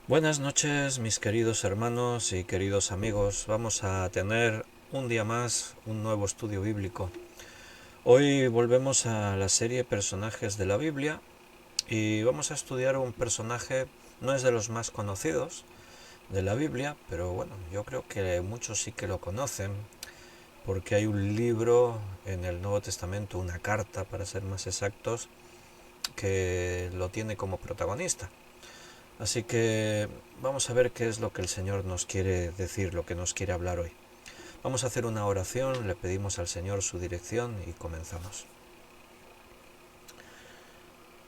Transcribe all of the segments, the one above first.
Buenas noches, mis queridos hermanos y queridos amigos. Vamos a tener un día más un nuevo estudio bíblico. Hoy volvemos a la serie Personajes de la Biblia y vamos a estudiar un personaje, no es de los más conocidos de la Biblia, pero bueno, yo creo que muchos sí que lo conocen porque hay un libro en el Nuevo Testamento, una carta para ser más exactos, que lo tiene como protagonista. Así que vamos a ver qué es lo que el Señor nos quiere decir, lo que nos quiere hablar hoy. Vamos a hacer una oración, le pedimos al Señor su dirección y comenzamos.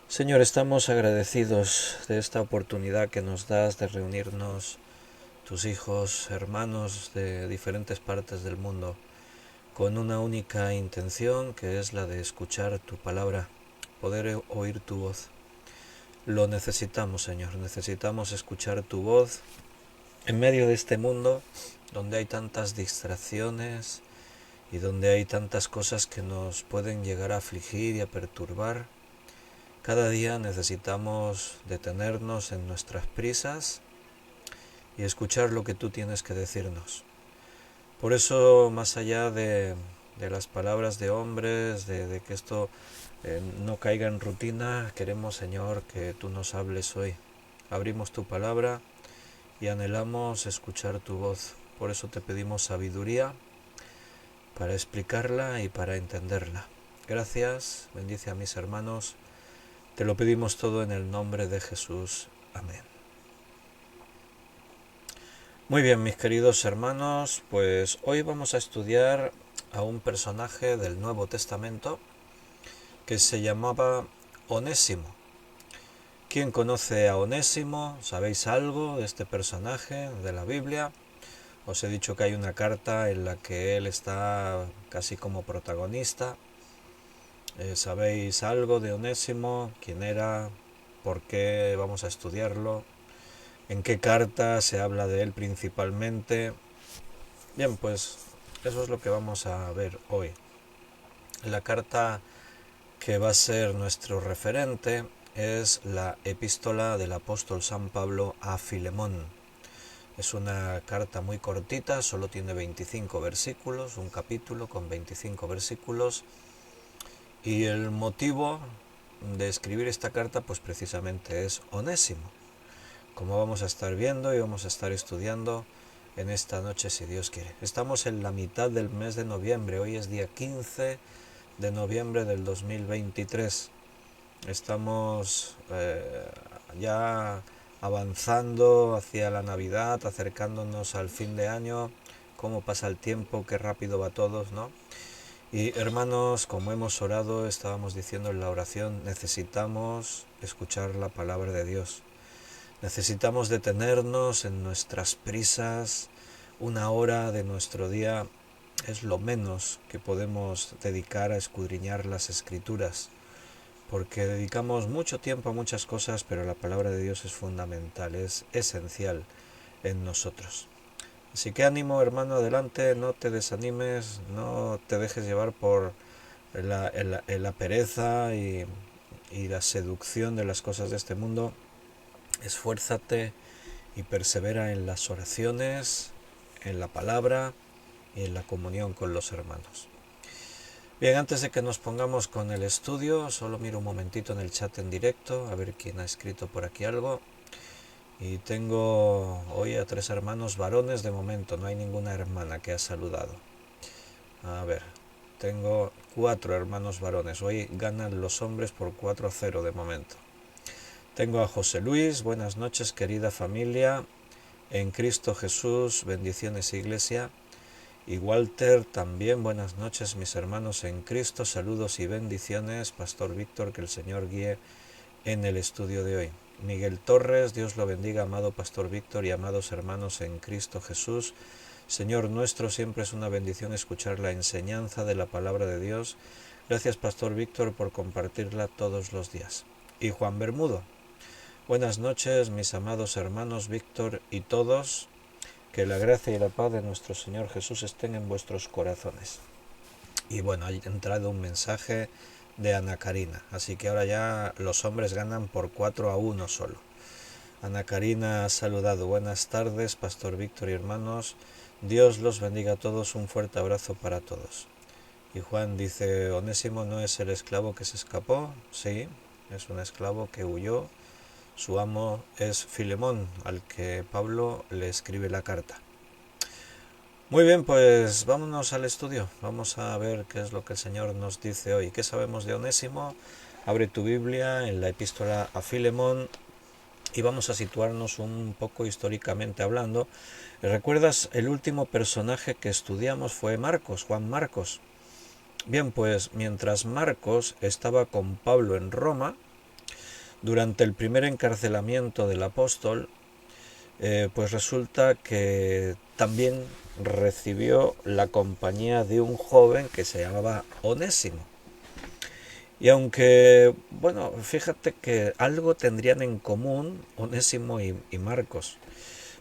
Señor, estamos agradecidos de esta oportunidad que nos das de reunirnos, tus hijos, hermanos de diferentes partes del mundo, con una única intención que es la de escuchar tu palabra, poder oír tu voz. Lo necesitamos, Señor, necesitamos escuchar tu voz en medio de este mundo donde hay tantas distracciones y donde hay tantas cosas que nos pueden llegar a afligir y a perturbar. Cada día necesitamos detenernos en nuestras prisas y escuchar lo que tú tienes que decirnos. Por eso, más allá de las palabras de hombres, de que esto no caiga en rutina, queremos, Señor, que tú nos hables hoy. Abrimos tu palabra y anhelamos escuchar tu voz. Por eso te pedimos sabiduría para explicarla y para entenderla. Gracias, bendice a mis hermanos. Te lo pedimos todo en el nombre de Jesús. Amén. Muy bien, mis queridos hermanos, pues hoy vamos a estudiar a un personaje del Nuevo Testamento que se llamaba Onésimo. ¿Quién conoce a Onésimo? ¿Sabéis algo de este personaje de la Biblia? Os he dicho que hay una carta en la que él está casi como protagonista. ¿Sabéis algo de Onésimo? ¿Quién era? ¿Por qué vamos a estudiarlo? ¿En qué carta se habla de él principalmente? Bien, pues eso es lo que vamos a ver hoy. La carta que va a ser nuestro referente es la epístola del apóstol San Pablo a Filemón. Es una carta muy cortita, solo tiene 25 versículos, un capítulo con 25 versículos. Y el motivo de escribir esta carta pues precisamente es Onésimo, como vamos a estar viendo y vamos a estar estudiando en esta noche si Dios quiere. Estamos en la mitad del mes de noviembre, hoy es día 15 de noviembre del 2023. Estamos ya avanzando hacia la Navidad, acercándonos al fin de año. Cómo pasa el tiempo, qué rápido va todo, ¿no? Y hermanos, como hemos orado, estábamos diciendo en la oración, necesitamos escuchar la palabra de Dios. Necesitamos detenernos en nuestras prisas. Una hora de nuestro día es lo menos que podemos dedicar a escudriñar las escrituras, porque dedicamos mucho tiempo a muchas cosas, pero la palabra de Dios es fundamental, es esencial en nosotros. Así que ánimo, hermano, adelante, no te desanimes, no te dejes llevar por la pereza y la seducción de las cosas de este mundo. Esfuérzate y persevera en las oraciones, en la palabra y en la comunión con los hermanos. Bien, antes de que nos pongamos con el estudio, solo miro un momentito en el chat en directo, a ver quién ha escrito por aquí algo. Y tengo hoy a 3 hermanos varones de momento, no hay ninguna hermana que ha saludado. A ver, tengo 4 hermanos varones, hoy ganan los hombres por 4-0 de momento. Tengo a José Luis, buenas noches querida familia, en Cristo Jesús, bendiciones iglesia. Y Walter, también buenas noches mis hermanos en Cristo, saludos y bendiciones, Pastor Víctor, que el Señor guíe en el estudio de hoy. Miguel Torres, Dios lo bendiga, amado Pastor Víctor y amados hermanos en Cristo Jesús. Señor nuestro, siempre es una bendición escuchar la enseñanza de la palabra de Dios. Gracias Pastor Víctor por compartirla todos los días. Y Juan Bermudo, buenas noches mis amados hermanos Víctor y todos. Que la gracia y la paz de nuestro Señor Jesús estén en vuestros corazones. Y bueno, ha entrado un mensaje de Ana Karina, así que ahora ya los hombres ganan por 4-1 solo. Ana Karina ha saludado. Buenas tardes, Pastor Víctor y hermanos. Dios los bendiga a todos. Un fuerte abrazo para todos. Y Juan dice, Onésimo no es el esclavo que se escapó. Sí, es un esclavo que huyó. Su amo es Filemón, al que Pablo le escribe la carta. Muy bien, pues vámonos al estudio. Vamos a ver qué es lo que el Señor nos dice hoy. ¿Qué sabemos de Onésimo? Abre tu Biblia en la epístola a Filemón y vamos a situarnos un poco históricamente hablando. ¿Recuerdas? El último personaje que estudiamos fue Marcos, Juan Marcos. Bien, pues mientras Marcos estaba con Pablo en Roma, durante el primer encarcelamiento del apóstol, pues resulta que también recibió la compañía de un joven que se llamaba Onésimo. Y aunque, bueno, fíjate que algo tendrían en común Onésimo y Marcos.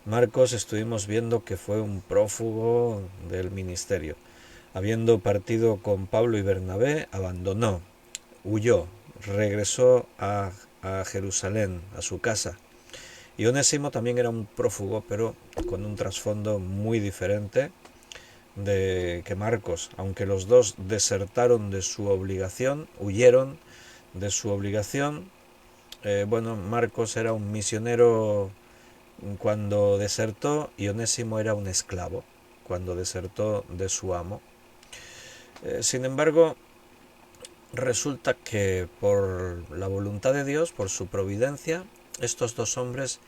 Marcos estuvimos viendo que fue un prófugo del ministerio. Habiendo partido con Pablo y Bernabé, abandonó, huyó, regresó a Jerusalén, a su casa. Y Onésimo también era un prófugo, pero con un trasfondo muy diferente que Marcos, aunque los dos desertaron de su obligación, huyeron de su obligación. Bueno, Marcos era un misionero cuando desertó y Onésimo era un esclavo cuando desertó de su amo. Sin embargo, resulta que por la voluntad de Dios, por su providencia, estos dos hombres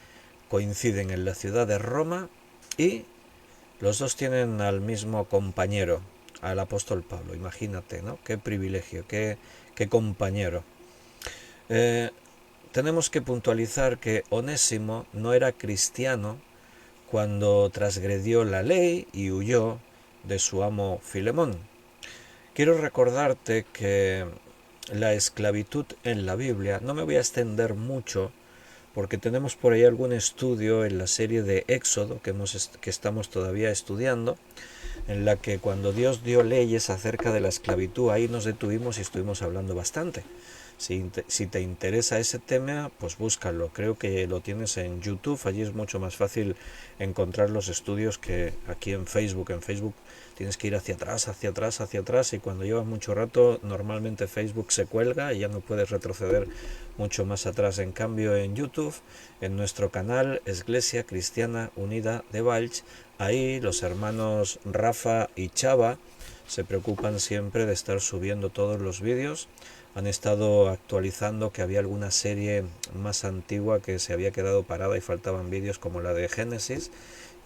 coinciden en la ciudad de Roma y los dos tienen al mismo compañero, al apóstol Pablo. Imagínate, ¿no? Qué privilegio, qué compañero. Tenemos que puntualizar que Onésimo no era cristiano cuando transgredió la ley y huyó de su amo Filemón. Quiero recordarte que la esclavitud en la Biblia, no me voy a extender mucho, porque tenemos por ahí algún estudio en la serie de Éxodo que estamos todavía estudiando, en la que cuando Dios dio leyes acerca de la esclavitud, ahí nos detuvimos y estuvimos hablando bastante. Si te interesa ese tema, pues búscalo. Creo que lo tienes en YouTube. Allí es mucho más fácil encontrar los estudios que aquí en Facebook. En Facebook tienes que ir hacia atrás, hacia atrás, hacia atrás. Y cuando llevas mucho rato, normalmente Facebook se cuelga y ya no puedes retroceder mucho más atrás. En cambio, en YouTube, en nuestro canal Iglesia Cristiana Unida de Valls, ahí los hermanos Rafa y Chava se preocupan siempre de estar subiendo todos los vídeos. Han estado actualizando que había alguna serie más antigua que se había quedado parada y faltaban vídeos como la de Génesis,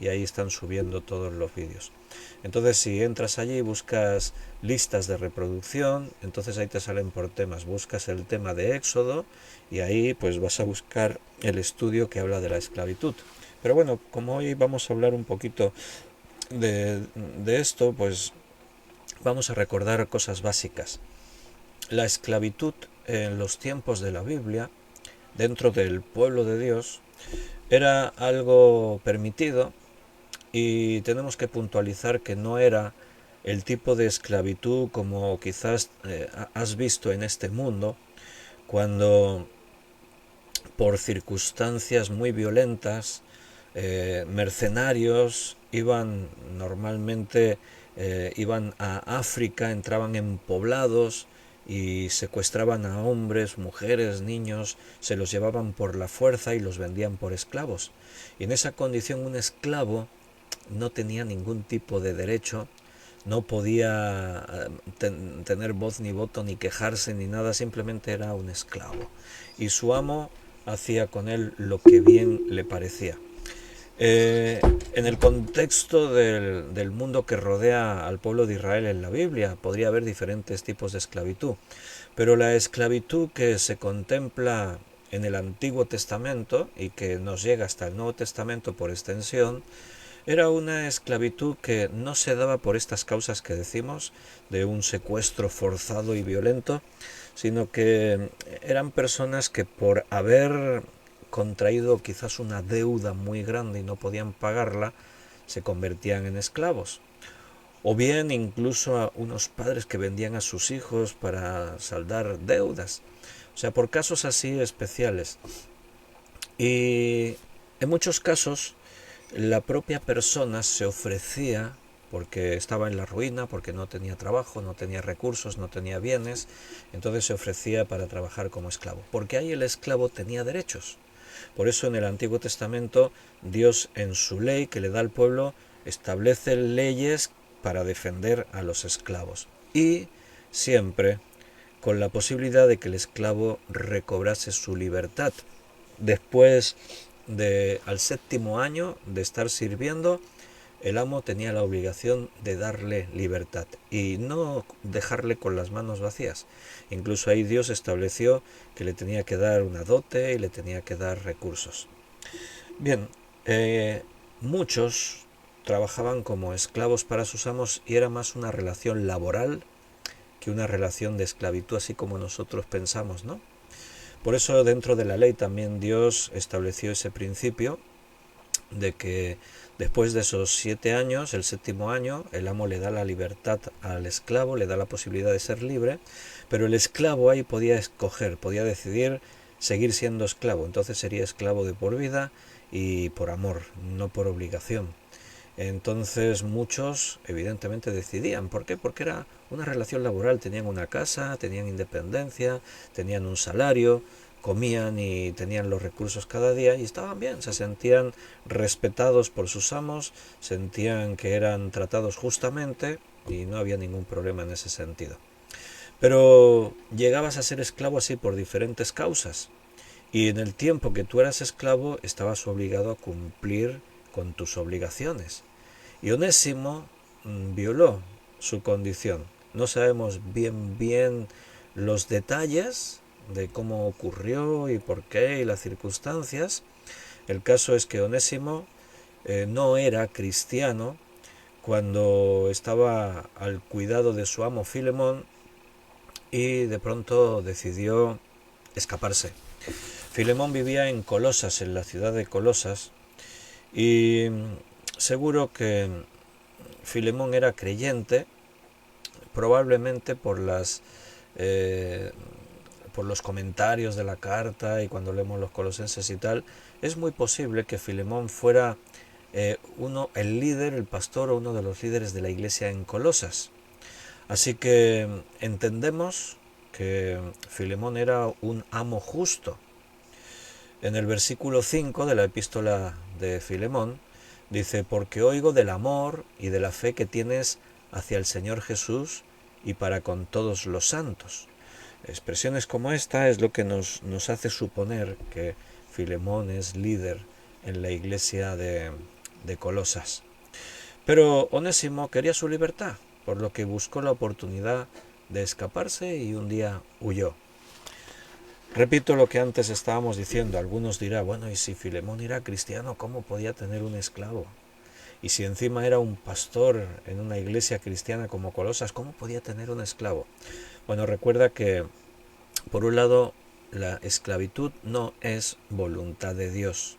y ahí están subiendo todos los vídeos. Entonces si entras allí y buscas listas de reproducción, entonces ahí te salen por temas. Buscas el tema de Éxodo y ahí pues vas a buscar el estudio que habla de la esclavitud. Pero bueno, como hoy vamos a hablar un poquito de esto, pues vamos a recordar cosas básicas. La esclavitud en los tiempos de la Biblia, dentro del pueblo de Dios, era algo permitido, y tenemos que puntualizar que no era el tipo de esclavitud como quizás has visto en este mundo, cuando por circunstancias muy violentas, mercenarios iban a África, entraban en poblados y secuestraban a hombres, mujeres, niños, se los llevaban por la fuerza y los vendían por esclavos. Y en esa condición un esclavo no tenía ningún tipo de derecho, no podía tener voz ni voto, ni quejarse, ni nada, simplemente era un esclavo. Y su amo hacía con él lo que bien le parecía. En el contexto del mundo que rodea al pueblo de Israel en la Biblia, podría haber diferentes tipos de esclavitud, pero la esclavitud que se contempla en el Antiguo Testamento y que nos llega hasta el Nuevo Testamento por extensión, era una esclavitud que no se daba por estas causas que decimos, de un secuestro forzado y violento, sino que eran personas que por haber contraído quizás una deuda muy grande y no podían pagarla, se convertían en esclavos. O bien incluso a unos padres que vendían a sus hijos para saldar deudas. O sea, por casos así especiales. Y en muchos casos la propia persona se ofrecía porque estaba en la ruina, porque no tenía trabajo, no tenía recursos, no tenía bienes, entonces se ofrecía para trabajar como esclavo, porque ahí el esclavo tenía derechos. Por eso en el Antiguo Testamento Dios en su ley que le da al pueblo establece leyes para defender a los esclavos y siempre con la posibilidad de que el esclavo recobrase su libertad después de al séptimo año de estar sirviendo. El amo tenía la obligación de darle libertad y no dejarle con las manos vacías. Incluso ahí Dios estableció que le tenía que dar una dote y le tenía que dar recursos. Bien, muchos trabajaban como esclavos para sus amos y era más una relación laboral que una relación de esclavitud, así como nosotros pensamos, ¿no? Por eso dentro de la ley también Dios estableció ese principio de que después de esos 7 años, el séptimo año, el amo le da la libertad al esclavo, le da la posibilidad de ser libre, pero el esclavo ahí podía escoger, podía decidir seguir siendo esclavo, entonces sería esclavo de por vida y por amor, no por obligación. Entonces muchos evidentemente decidían. ¿Por qué? Porque era una relación laboral. Tenían una casa, tenían independencia, tenían un salario, comían y tenían los recursos cada día y estaban bien. Se sentían respetados por sus amos, sentían que eran tratados justamente y no había ningún problema en ese sentido. Pero llegabas a ser esclavo así por diferentes causas. Y en el tiempo que tú eras esclavo estabas obligado a cumplir con tus obligaciones. Y Onésimo violó su condición. No sabemos bien los detalles de cómo ocurrió y por qué y las circunstancias. El caso es que Onésimo no era cristiano cuando estaba al cuidado de su amo Filemón y de pronto decidió escaparse. Filemón vivía en Colosas, en la ciudad de Colosas, y seguro que Filemón era creyente, probablemente eh, por los comentarios de la carta y cuando leemos los Colosenses y tal, es muy posible que Filemón fuera el líder, el pastor o uno de los líderes de la iglesia en Colosas. Así que entendemos que Filemón era un amo justo. En el versículo 5 de la epístola de Filemón dice, porque oigo del amor y de la fe que tienes hacia el Señor Jesús y para con todos los santos. Expresiones como esta es lo que nos hace suponer que Filemón es líder en la iglesia de Colosas. Pero Onésimo quería su libertad, por lo que buscó la oportunidad de escaparse y un día huyó. Repito lo que antes estábamos diciendo. Algunos dirán, bueno, y si Filemón era cristiano, ¿cómo podía tener un esclavo? Y si encima era un pastor en una iglesia cristiana como Colosas, ¿cómo podía tener un esclavo? Bueno, recuerda que, por un lado, la esclavitud no es voluntad de Dios.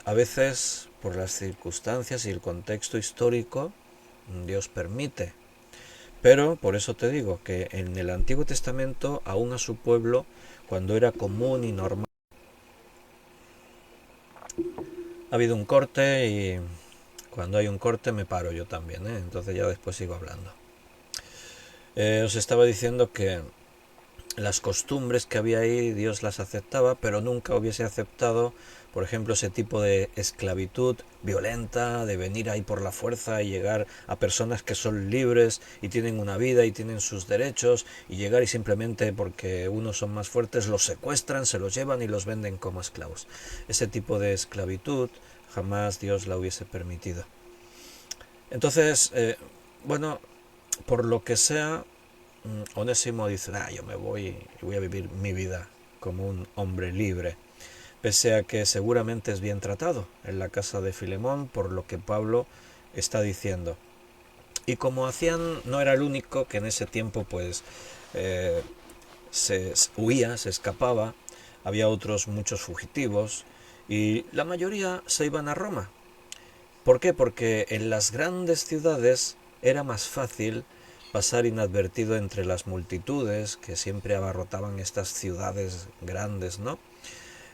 A veces, por las circunstancias y el contexto histórico, Dios permite. Pero, por eso te digo, que en el Antiguo Testamento, aún a su pueblo, cuando era común y normal, ha habido un corte y cuando hay un corte me paro yo también, ¿eh? Entonces ya después sigo hablando. Os estaba diciendo que las costumbres que había ahí Dios las aceptaba, pero nunca hubiese aceptado, por ejemplo, ese tipo de esclavitud violenta, de venir ahí por la fuerza y llegar a personas que son libres y tienen una vida y tienen sus derechos y llegar y simplemente porque unos son más fuertes los secuestran, se los llevan y los venden como esclavos. Ese tipo de esclavitud jamás Dios la hubiese permitido. Entonces, bueno, por lo que sea, Onésimo dice, yo me voy y voy a vivir mi vida como un hombre libre, pese a que seguramente es bien tratado en la casa de Filemón por lo que Pablo está diciendo. Y como hacían, no era el único que en ese tiempo pues se huía, se escapaba, había otros muchos fugitivos y la mayoría se iban a Roma. ¿Por qué? Porque en las grandes ciudades era más fácil pasar inadvertido entre las multitudes que siempre abarrotaban estas ciudades grandes, ¿no?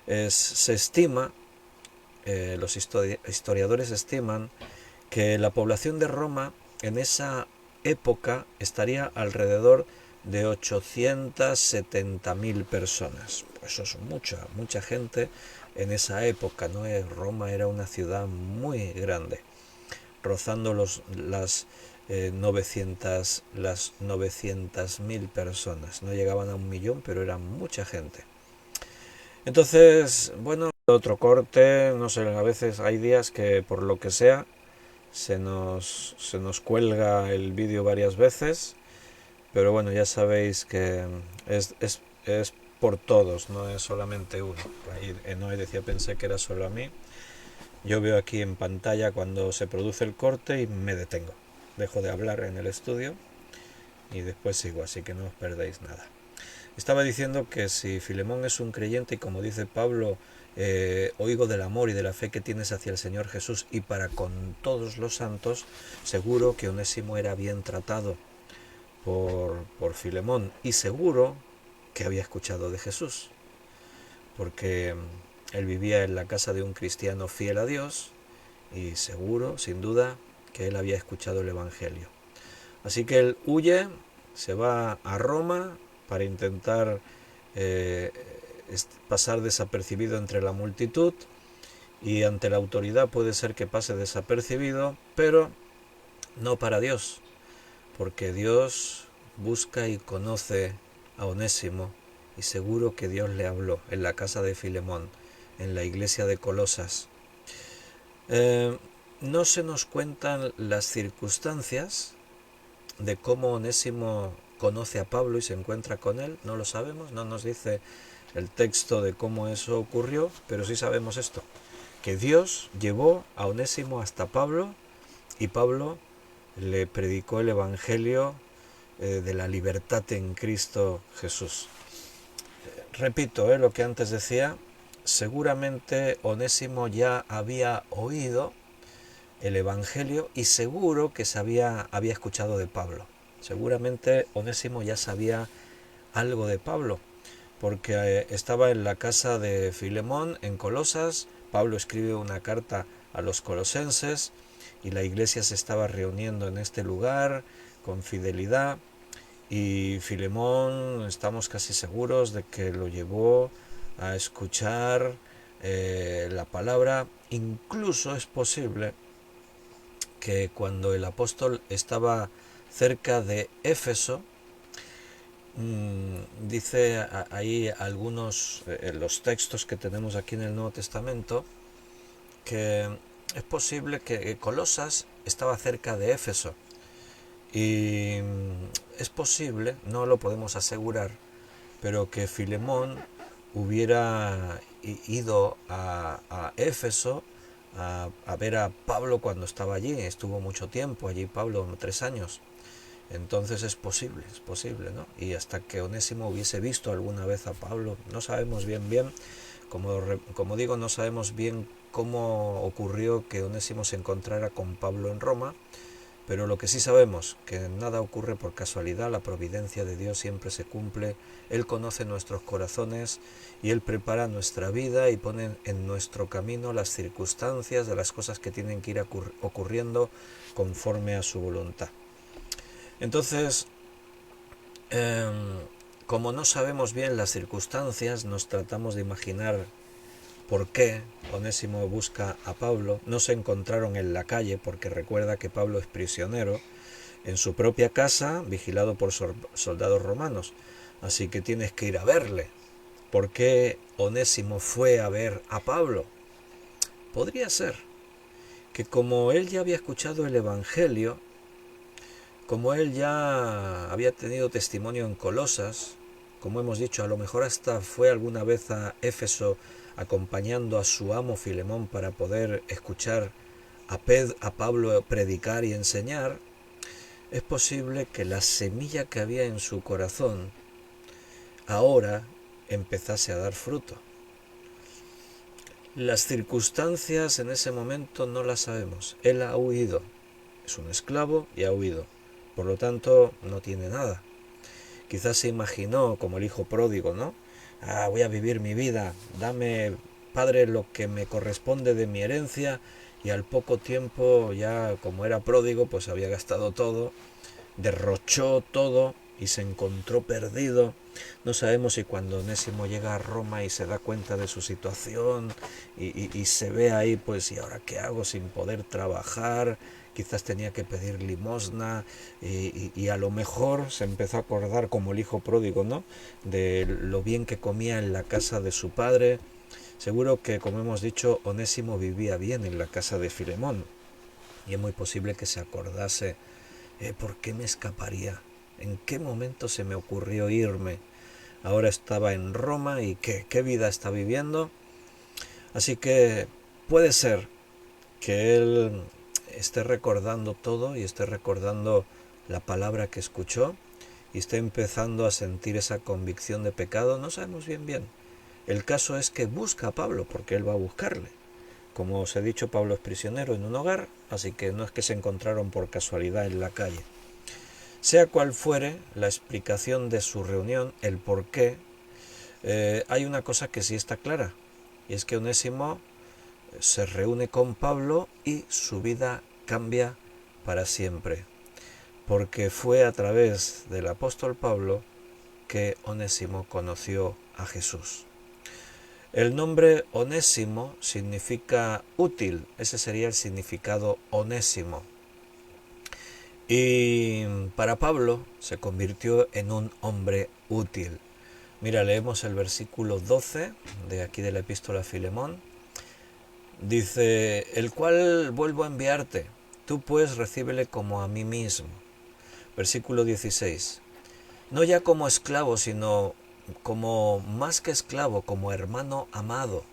Se estima, los historiadores estiman, que la población de Roma en esa época estaría alrededor de 870.000 personas. Pues eso es mucha gente en esa época, ¿no? Roma era una ciudad muy grande, rozando las 900.000 personas. No llegaban a 1 millón, pero era mucha gente. Entonces, bueno, otro corte, no sé, a veces hay días que por lo que sea se nos cuelga el vídeo varias veces, pero bueno, ya sabéis que es por todos, no es solamente uno. Ahí Enoe decía, pensé que era solo a mí. Yo veo aquí en pantalla cuando se produce el corte y me detengo. Dejo de hablar en el estudio y después sigo, así que no os perdéis nada. Estaba diciendo que si Filemón es un creyente y como dice Pablo, oigo del amor y de la fe que tienes hacia el Señor Jesús y para con todos los santos, seguro que Onésimo era bien tratado por Filemón y seguro que había escuchado de Jesús, porque él vivía en la casa de un cristiano fiel a Dios y seguro, sin duda, que él había escuchado el Evangelio. Así que él huye, se va a Roma para intentar eh, pasar desapercibido entre la multitud, y ante la autoridad puede ser que pase desapercibido, pero no para Dios, porque Dios busca y conoce a Onésimo y seguro que Dios le habló en la casa de Filemón, en la iglesia de Colosas. No se nos cuentan las circunstancias de cómo Onésimo conoce a Pablo y se encuentra con él, no lo sabemos, no nos dice el texto de cómo eso ocurrió, pero sí sabemos esto, que Dios llevó a Onésimo hasta Pablo y Pablo le predicó el Evangelio de la libertad en Cristo Jesús. Repito lo que antes decía, seguramente Onésimo ya había oído el Evangelio y seguro que había escuchado de Pablo. Seguramente Onésimo ya sabía algo de Pablo, porque estaba en la casa de Filemón en Colosas. Pablo escribe una carta a los colosenses y la iglesia se estaba reuniendo en este lugar con fidelidad, y Filemón estamos casi seguros de que lo llevó a escuchar la palabra. Incluso es posible que cuando el apóstol estaba cerca de Éfeso, dice ahí algunos, los textos que tenemos aquí en el Nuevo Testamento, que es posible que Colosas estaba cerca de Éfeso, y es posible, no lo podemos asegurar, pero que Filemón hubiera ido a Éfeso a ver a Pablo cuando estaba allí. Estuvo mucho tiempo allí Pablo, 3 años. Entonces es posible, ¿no? Y hasta que Onésimo hubiese visto alguna vez a Pablo, no sabemos bien, como digo, no sabemos bien cómo ocurrió que Onésimo se encontrara con Pablo en Roma, pero lo que sí sabemos, que nada ocurre por casualidad, la providencia de Dios siempre se cumple, Él conoce nuestros corazones y Él prepara nuestra vida y pone en nuestro camino las circunstancias de las cosas que tienen que ir ocurriendo conforme a su voluntad. Entonces, como no sabemos bien las circunstancias, nos tratamos de imaginar por qué Onésimo busca a Pablo. No se encontraron en la calle, porque recuerda que Pablo es prisionero en su propia casa, vigilado por soldados romanos. Así que tienes que ir a verle. ¿Por qué Onésimo fue a ver a Pablo? Podría ser que como él ya había escuchado el Evangelio, como él ya había tenido testimonio en Colosas, como hemos dicho, a lo mejor hasta fue alguna vez a Éfeso acompañando a su amo Filemón para poder escuchar a Pablo predicar y enseñar, es posible que la semilla que había en su corazón ahora empezase a dar fruto. Las circunstancias en ese momento no las sabemos. Él ha huido, es un esclavo y ha huido. Por lo tanto, no tiene nada. Quizás se imaginó como el hijo pródigo, ¿no? voy a vivir mi vida, dame, Padre, lo que me corresponde de mi herencia, y al poco tiempo, ya como era pródigo, pues había gastado todo, derrochó todo y se encontró perdido. No sabemos si cuando Onésimo llega a Roma y se da cuenta de su situación y se ve ahí, pues, ¿y ahora qué hago sin poder trabajar? Quizás tenía que pedir limosna y a lo mejor se empezó a acordar, como el hijo pródigo, ¿no?, de lo bien que comía en la casa de su padre. Seguro que, como hemos dicho, Onésimo vivía bien en la casa de Filemón, y es muy posible que se acordase, ¿por qué me escaparía? ¿En qué momento se me ocurrió irme? Ahora estaba en Roma y ¿qué vida está viviendo? Así que puede ser que él esté recordando todo y esté recordando la palabra que escuchó y esté empezando a sentir esa convicción de pecado. No sabemos bien. El caso es que busca a Pablo, porque él va a buscarle. Como os he dicho, Pablo es prisionero en un hogar, así que no es que se encontraron por casualidad en la calle. Sea cual fuere la explicación de su reunión, el por qué, hay una cosa que sí está clara, y es que Onésimo se reúne con Pablo y su vida cambia para siempre, porque fue a través del apóstol Pablo que Onésimo conoció a Jesús. El nombre Onésimo significa útil, ese sería el significado onésimo. Y para Pablo se convirtió en un hombre útil. Mira, leemos el versículo 12 de aquí de la epístola a Filemón. Dice, el cual vuelvo a enviarte, tú pues recíbele como a mí mismo. Versículo 16, no ya como esclavo, sino como más que esclavo, como hermano amado,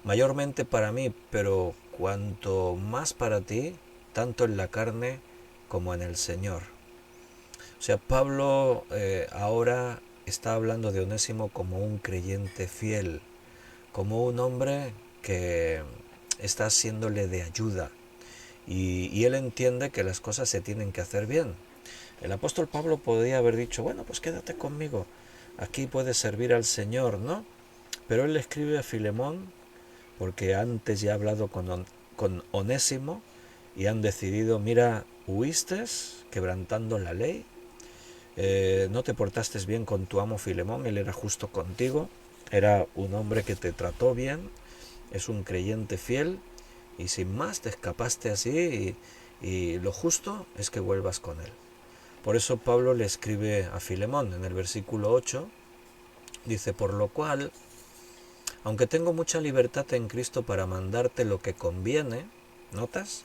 mayormente para mí, pero cuanto más para ti, tanto en la carne como en el Señor. O sea, Pablo ahora está hablando de Onésimo como un creyente fiel, como un hombre que está haciéndole de ayuda, y él entiende que las cosas se tienen que hacer bien. El apóstol Pablo podría haber dicho, bueno, pues quédate conmigo, aquí puedes servir al Señor, ¿no? Pero él le escribe a Filemón porque antes ya ha hablado con Onésimo y han decidido, mira, huiste quebrantando la ley, no te portaste bien con tu amo Filemón, él era justo contigo, era un hombre que te trató bien, es un creyente fiel, y sin más te escapaste así, y lo justo es que vuelvas con él. Por eso Pablo le escribe a Filemón en el versículo 8, dice, por lo cual, aunque tengo mucha libertad en Cristo para mandarte lo que conviene, ¿notas?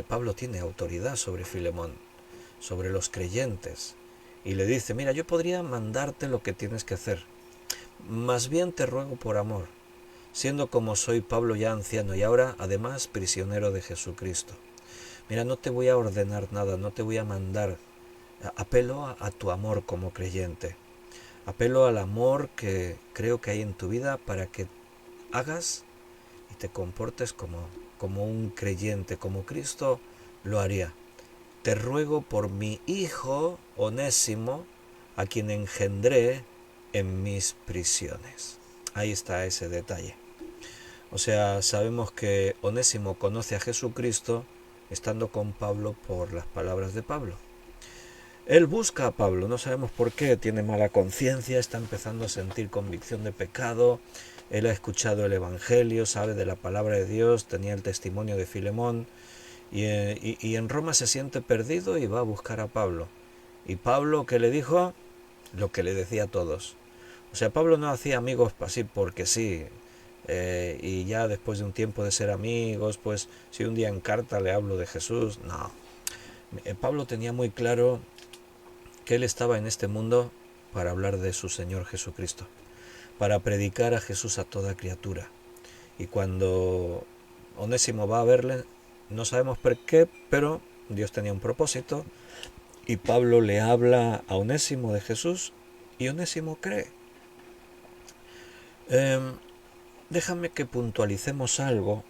Pablo tiene autoridad sobre Filemón, sobre los creyentes, y le dice, mira, yo podría mandarte lo que tienes que hacer, más bien te ruego por amor, siendo como soy Pablo ya anciano y ahora además prisionero de Jesucristo. Mira, no te voy a ordenar nada, no te voy a mandar, apelo a tu amor como creyente, apelo al amor que creo que hay en tu vida para que hagas y te comportes como un creyente, como Cristo lo haría. Te ruego por mi hijo Onésimo, a quien engendré en mis prisiones. Ahí está ese detalle. O sea, sabemos que Onésimo conoce a Jesucristo estando con Pablo por las palabras de Pablo. Él busca a Pablo, no sabemos por qué, tiene mala conciencia, está empezando a sentir convicción de pecado, él ha escuchado el Evangelio, sabe de la palabra de Dios, tenía el testimonio de Filemón, y en Roma se siente perdido y va a buscar a Pablo. Y Pablo, ¿qué le dijo? Lo que le decía a todos. O sea, Pablo no hacía amigos así porque sí, y ya después de un tiempo de ser amigos, pues si un día en carta le hablo de Jesús, no. Pablo tenía muy claro que él estaba en este mundo para hablar de su Señor Jesucristo, para predicar a Jesús a toda criatura. Y cuando Onésimo va a verle, no sabemos por qué, pero Dios tenía un propósito, y Pablo le habla a Onésimo de Jesús, y Onésimo cree. Déjame que puntualicemos algo,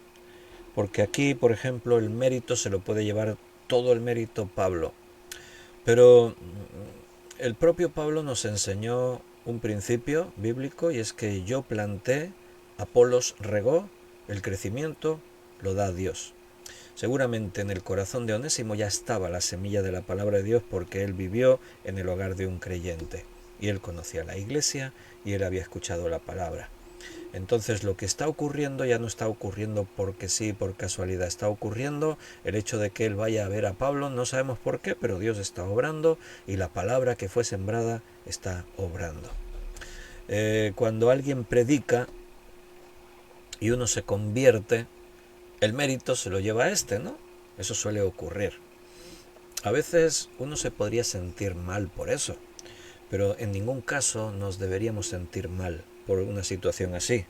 porque aquí, por ejemplo, el mérito se lo puede llevar todo el mérito Pablo, pero el propio Pablo nos enseñó un principio bíblico, y es que yo planté, Apolos regó, el crecimiento lo da Dios. Seguramente en el corazón de Onésimo ya estaba la semilla de la palabra de Dios, porque él vivió en el hogar de un creyente y él conocía la iglesia y él había escuchado la palabra. Entonces lo que está ocurriendo ya no está ocurriendo porque sí, por casualidad, está ocurriendo el hecho de que él vaya a ver a Pablo, no sabemos por qué, pero Dios está obrando y la palabra que fue sembrada está obrando. Cuando alguien predica y uno se convierte, el mérito se lo lleva a este, ¿no? Eso suele ocurrir. A veces uno se podría sentir mal por eso, pero en ningún caso nos deberíamos sentir mal por una situación así.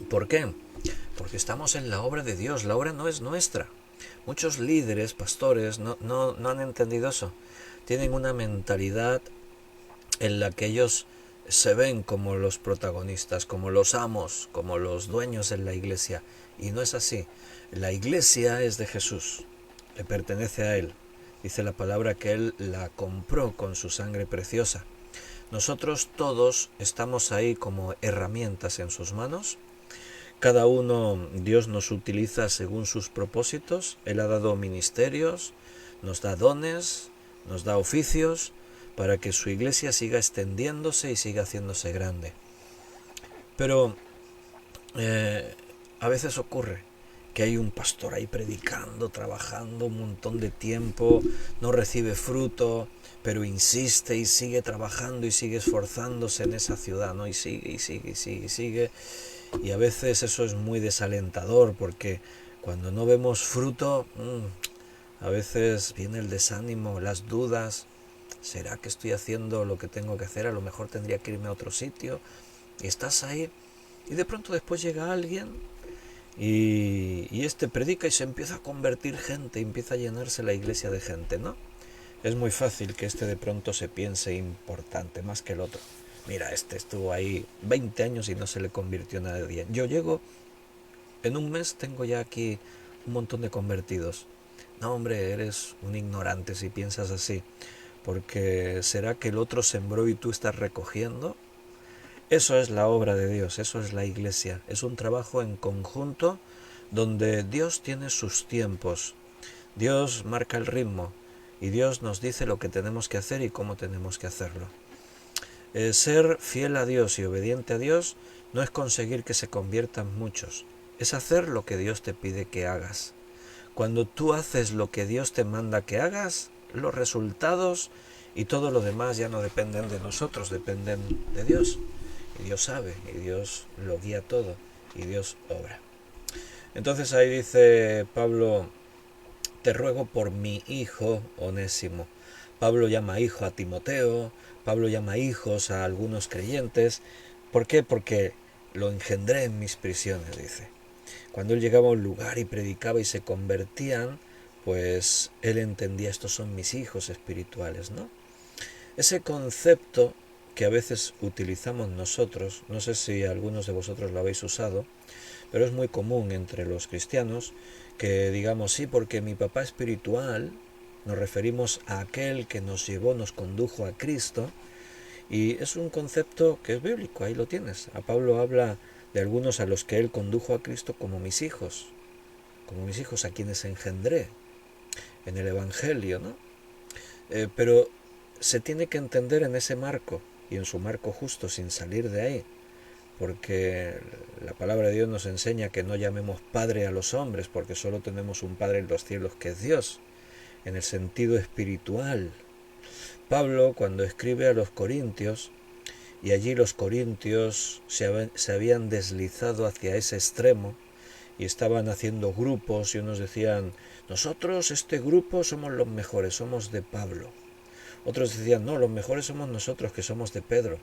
¿Por qué? Porque estamos en la obra de Dios, la obra no es nuestra. Muchos líderes, pastores, no han entendido eso. Tienen una mentalidad en la que ellos se ven como los protagonistas, como los amos, como los dueños en la iglesia. Y no es así. La iglesia es de Jesús, le pertenece a Él. Dice la palabra que Él la compró con su sangre preciosa. Nosotros todos estamos ahí como herramientas en sus manos. Cada uno, Dios nos utiliza según sus propósitos. Él ha dado ministerios, nos da dones, nos da oficios, para que su iglesia siga extendiéndose y siga haciéndose grande. Pero a veces ocurre que hay un pastor ahí predicando, trabajando un montón de tiempo, no recibe fruto, pero insiste y sigue trabajando y sigue esforzándose en esa ciudad, ¿no? Y sigue, y sigue, y sigue, y sigue. Y a veces eso es muy desalentador, porque cuando no vemos fruto, a veces viene el desánimo, las dudas. ¿Será que estoy haciendo lo que tengo que hacer? A lo mejor tendría que irme a otro sitio. Y estás ahí, y de pronto después llega alguien y este predica y se empieza a convertir gente, y empieza a llenarse la iglesia de gente, ¿no? Es muy fácil que este de pronto se piense importante más que el otro. Mira, este estuvo ahí 20 años y no se le convirtió nadie. Yo llego, en un mes tengo ya aquí un montón de convertidos. No, hombre, eres un ignorante si piensas así. Porque ¿será que el otro sembró y tú estás recogiendo? Eso es la obra de Dios, eso es la iglesia. Es un trabajo en conjunto donde Dios tiene sus tiempos. Dios marca el ritmo y Dios nos dice lo que tenemos que hacer y cómo tenemos que hacerlo. Ser fiel a Dios y obediente a Dios no es conseguir que se conviertan muchos, es hacer lo que Dios te pide que hagas. Cuando tú haces lo que Dios te manda que hagas, los resultados y todo lo demás ya no dependen de nosotros, dependen de Dios. Y Dios sabe, y Dios lo guía todo, y Dios obra. Entonces ahí dice Pablo, te ruego por mi hijo Onésimo. Pablo llama hijo a Timoteo, Pablo llama hijos a algunos creyentes. ¿Por qué? Porque lo engendré en mis prisiones, dice. Cuando él llegaba a un lugar y predicaba y se convertían, pues él entendía, estos son mis hijos espirituales, ¿no? Ese concepto que a veces utilizamos nosotros, no sé si algunos de vosotros lo habéis usado, pero es muy común entre los cristianos que digamos, sí, porque mi papá espiritual, nos referimos a aquel que nos llevó, nos condujo a Cristo, y es un concepto que es bíblico, ahí lo tienes. A Pablo habla de algunos a los que él condujo a Cristo como mis hijos a quienes engendré en el Evangelio, ¿no? Pero se tiene que entender en ese marco, y en su marco justo, sin salir de ahí, porque la palabra de Dios nos enseña que no llamemos Padre a los hombres, porque solo tenemos un Padre en los cielos que es Dios, en el sentido espiritual. Pablo, cuando escribe a los corintios, y allí los corintios se habían deslizado hacia ese extremo, y estaban haciendo grupos, y unos decían, nosotros, este grupo, somos los mejores, somos de Pablo. Otros decían, no, los mejores somos nosotros, que somos de Pedro.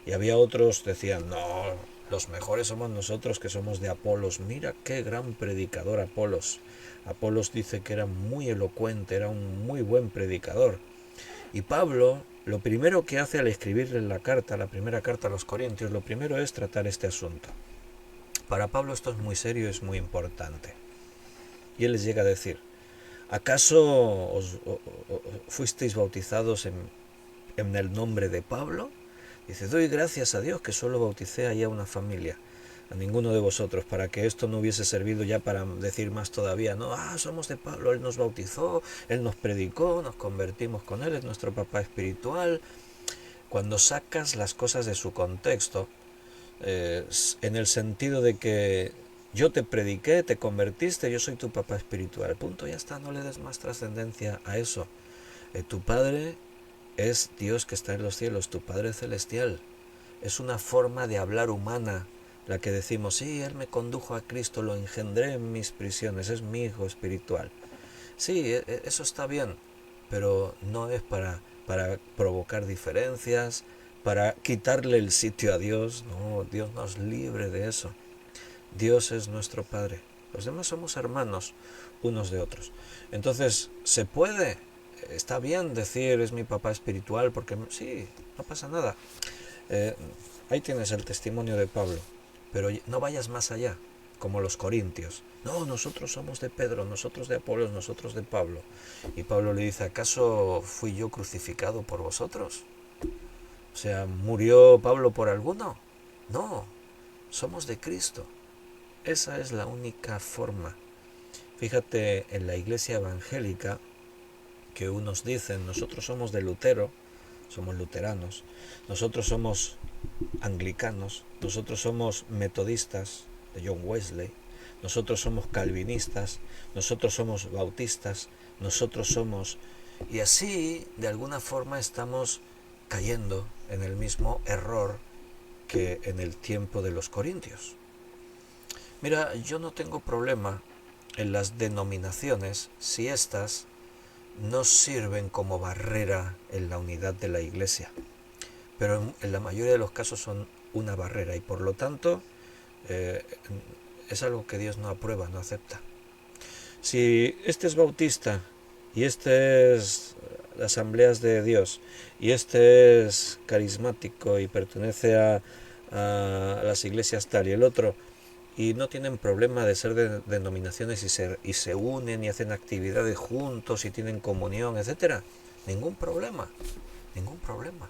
Y había otros que decían, no, los mejores somos nosotros, que somos de Apolos. Mira qué gran predicador Apolos. Apolos dice que era muy elocuente, era un muy buen predicador. Y Pablo, lo primero que hace al escribirle la carta, la primera carta a los Corintios, lo primero es tratar este asunto. Para Pablo esto es muy serio, es muy importante. Y él les llega a decir, ¿acaso fuisteis bautizados en el nombre de Pablo. Dice, doy gracias a Dios que solo bauticé ahí a una familia, a ninguno de vosotros, para que esto no hubiese servido ya para decir más todavía, no, somos de Pablo, él nos bautizó, él nos predicó, nos convertimos con él, es nuestro papá espiritual. Cuando sacas las cosas de su contexto, en el sentido de que yo te prediqué, te convertiste, yo soy tu papá espiritual, punto, ya está, no le des más trascendencia a eso. Tu padre es Dios que está en los cielos, tu Padre celestial. Es una forma de hablar humana la que decimos, sí, Él me condujo a Cristo, lo engendré en mis prisiones, es mi hijo espiritual. Sí, eso está bien, pero no es para provocar diferencias, para quitarle el sitio a Dios. No, Dios nos libre de eso. Dios es nuestro Padre. Los demás somos hermanos unos de otros. Entonces, ¿se puede? Está bien decir es mi papá espiritual porque sí, no pasa nada. Ahí tienes el testimonio de Pablo. Pero no vayas más allá, como los corintios. No, nosotros somos de Pedro, nosotros de Apolos, nosotros de Pablo. Y Pablo le dice, ¿acaso fui yo crucificado por vosotros? O sea, ¿murió Pablo por alguno? No, somos de Cristo. Esa es la única forma. Fíjate en la iglesia evangélica que unos dicen, nosotros somos de Lutero, somos luteranos, nosotros somos anglicanos, nosotros somos metodistas de John Wesley, nosotros somos calvinistas, nosotros somos bautistas, nosotros somos... Y así, de alguna forma, estamos cayendo en el mismo error que en el tiempo de los corintios. Mira, yo no tengo problema en las denominaciones si éstas no sirven como barrera en la unidad de la iglesia, pero en la mayoría de los casos son una barrera y por lo tanto es algo que Dios no aprueba, no acepta. Si este es bautista y este es asambleas de Dios y este es carismático y pertenece a las iglesias tal y el otro y no tienen problema de ser de denominaciones y se unen y hacen actividades juntos y tienen comunión, etcétera, ningún problema, ningún problema.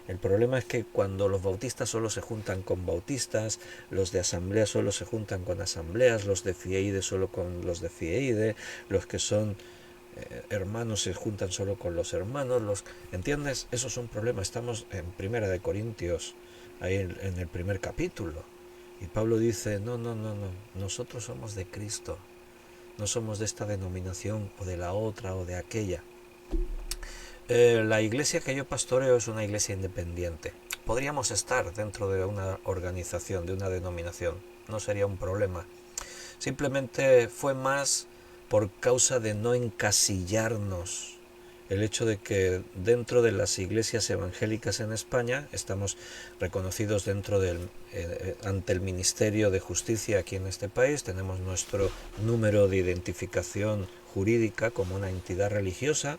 El problema es que cuando los bautistas solo se juntan con bautistas, los de asamblea solo se juntan con asambleas, los de FIEIDE solo con los de FIEIDE, los que son hermanos se juntan solo con los hermanos, ¿entiendes? Eso es un problema. Estamos en Primera de Corintios, ahí en el primer capítulo. Y Pablo dice, no, nosotros somos de Cristo, no somos de esta denominación o de la otra o de aquella. La iglesia que yo pastoreo es una iglesia independiente. Podríamos estar dentro de una organización, de una denominación, no sería un problema. Simplemente fue más por causa de no encasillarnos. El hecho de que dentro de las iglesias evangélicas en España estamos reconocidos ante el Ministerio de Justicia aquí en este país, tenemos nuestro número de identificación jurídica como una entidad religiosa